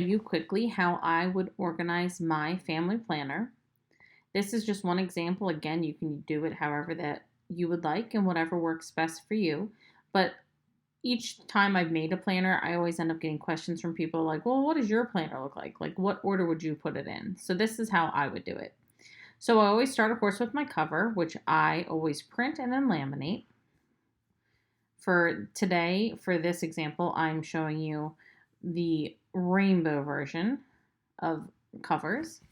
You quickly how I would organize my family planner. This is just one example. Again, you can do it however that you would like and whatever works best for you. But each time I've made a planner, I always end up getting questions from people like, well, what does your planner look like? Like, what order would you put it in? So, this is how I would do it. So, I always start, of course, with my cover, which I always print and then laminate. For today, for this example, I'm showing you the rainbow version of covers.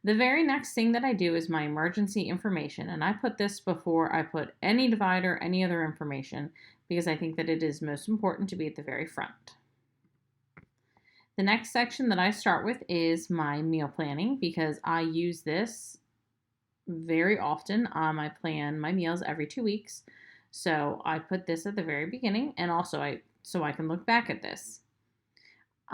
The very next thing that I do is my emergency information, and I put this before I put any divider, any other information, because I think that it is most important to be at the very front. The next section that I start with is my meal planning, because I use this very often. I plan my meals every 2 weeks, so I put this at the very beginning, and also I can look back at this.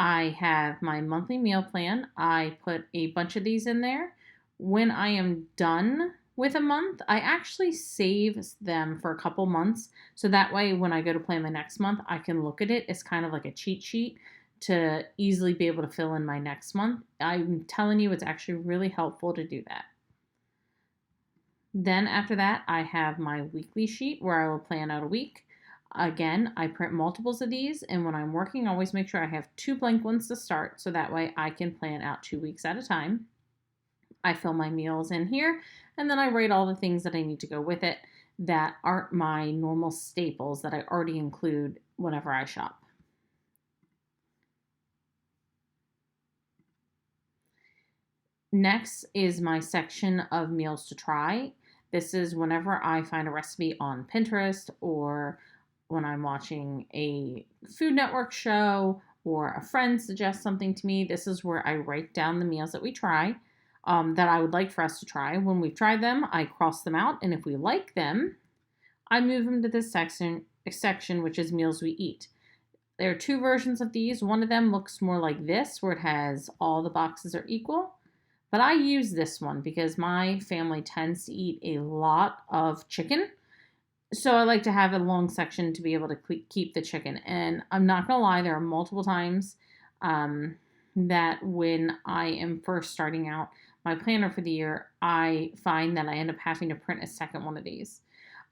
I have my monthly meal plan. I put a bunch of these in there. When I am done with a month, I actually save them for a couple months. So that way, when I go to plan my next month, I can look at it. It's kind of like a cheat sheet to easily be able to fill in my next month. I'm telling you, it's actually really helpful to do that. Then after that, I have my weekly sheet where I will plan out a week. Again, I print multiples of these, and when I'm working, I always make sure I have 2 blank ones to start, so that way I can plan out 2 weeks at a time. I fill my meals in here, and then I write all the things that I need to go with it that aren't my normal staples that I already include whenever I shop. Next is my section of meals to try. This is whenever I find a recipe on Pinterest or when I'm watching a Food Network show or a friend suggests something to me. This is where I write down the meals that we try, that I would like for us to try. When we've tried them, I cross them out, and if we like them, I move them to this section which is meals we eat. There are 2 versions of these. One of them looks more like this, where it has all the boxes are equal. But I use this one because my family tends to eat a lot of chicken. So I like to have a long section to be able to keep the chicken. And I'm not going to lie, there are multiple times that when I am first starting out my planner for the year, I find that I end up having to print a second one of these.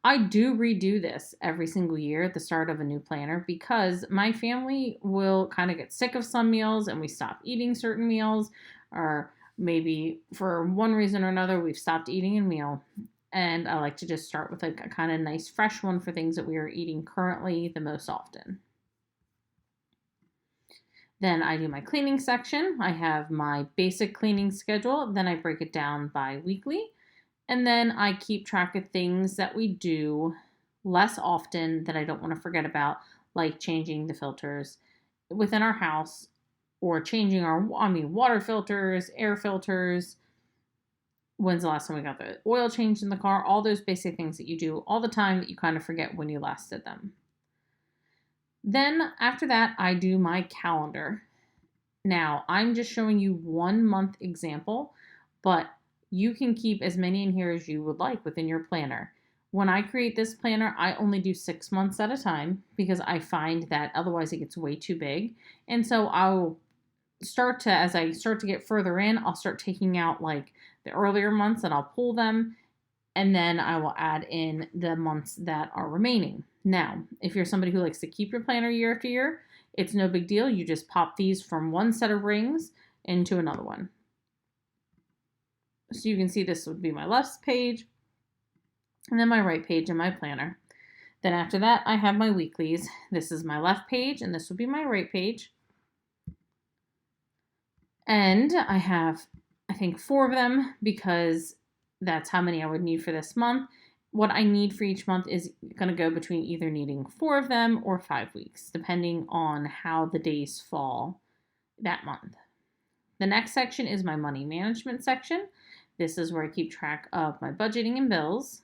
I do redo this every single year at the start of a new planner because my family will kind of get sick of some meals and we stop eating certain meals, or maybe for one reason or another we've stopped eating a meal. And I like to just start with like a kind of nice fresh one for things that we are eating currently the most often. Then I do my cleaning section. I have my basic cleaning schedule. Then I break it down by weekly. And then I keep track of things that we do less often that I don't want to forget about, like changing the filters within our house or changing water filters, air filters. When's the last time we got the oil changed in the car? All those basic things that you do all the time that you kind of forget when you last did them. Then after that, I do my calendar. Now, I'm just showing you 1 month example, but you can keep as many in here as you would like within your planner. When I create this planner, I only do 6 months at a time because I find that otherwise it gets way too big. And so I'll as I start to get further in, I'll start taking out like the earlier months and I'll pull them, and then I will add in the months that are remaining. Now, if you're somebody who likes to keep your planner year after year, it's no big deal. You just pop these from one set of rings into another one. So you can see this would be my left page, and then my right page in my planner. Then after that, I have my weeklies. This is my left page, and this would be my right page. And I have, I think, 4 of them because that's how many I would need for this month. What I need for each month is going to go between either needing 4 of them or 5 weeks, depending on how the days fall that month. The next section is my money management section. This is where I keep track of my budgeting and bills.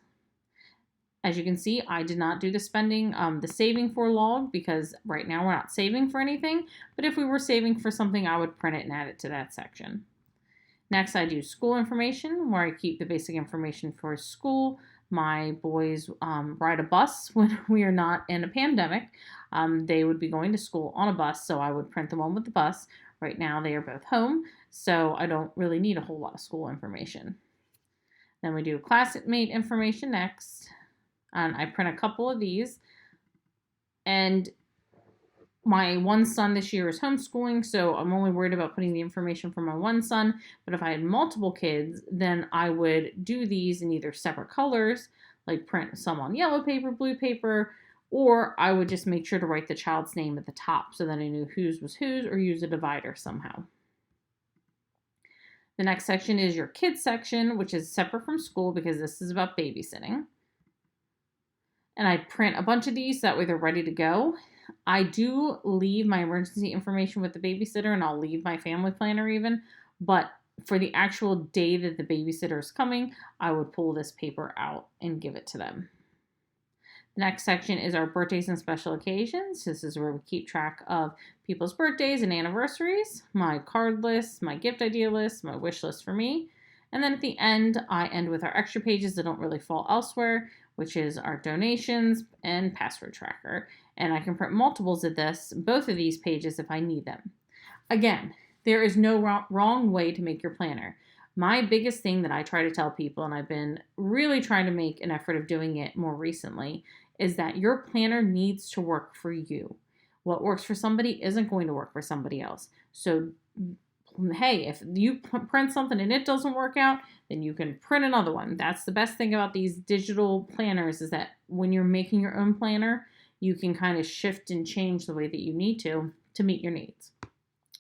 As you can see, I did not do the spending, the saving for log because right now we're not saving for anything. But if we were saving for something, I would print it and add it to that section. Next, I do school information where I keep the basic information for school. My boys ride a bus when we are not in a pandemic. They would be going to school on a bus, so I would print the one with the bus, Right now they are both home, so I don't really need a whole lot of school information. Then we do classmate information next. And I print a couple of these. And my one son this year is homeschooling, so I'm only worried about putting the information for my one son. But if I had multiple kids, then I would do these in either separate colors, like print some on yellow paper, blue paper, or I would just make sure to write the child's name at the top so that I knew whose was whose, or use a divider somehow. The next section is your kids section, which is separate from school because this is about babysitting. And I print a bunch of these so that way they're ready to go. I do leave my emergency information with the babysitter, and I'll leave my family planner even, but for the actual day that the babysitter is coming, I would pull this paper out and give it to them. The next section is our birthdays and special occasions. This is where we keep track of people's birthdays and anniversaries, my card list, my gift idea list, my wish list for me. And then at the end, I end with our extra pages that don't really fall elsewhere, which is our donations and password tracker. And I can print multiples of both of these pages if I need them. Again, there is no wrong way to make your planner. My biggest thing that I try to tell people, and I've been really trying to make an effort of doing it more recently, is that your planner needs to work for you. What works for somebody isn't going to work for somebody else. So, hey, if you print something and it doesn't work out, then you can print another one. That's the best thing about these digital planners, is that when you're making your own planner, you can kind of shift and change the way that you need to meet your needs.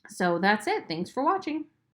So that's it. Thanks for watching.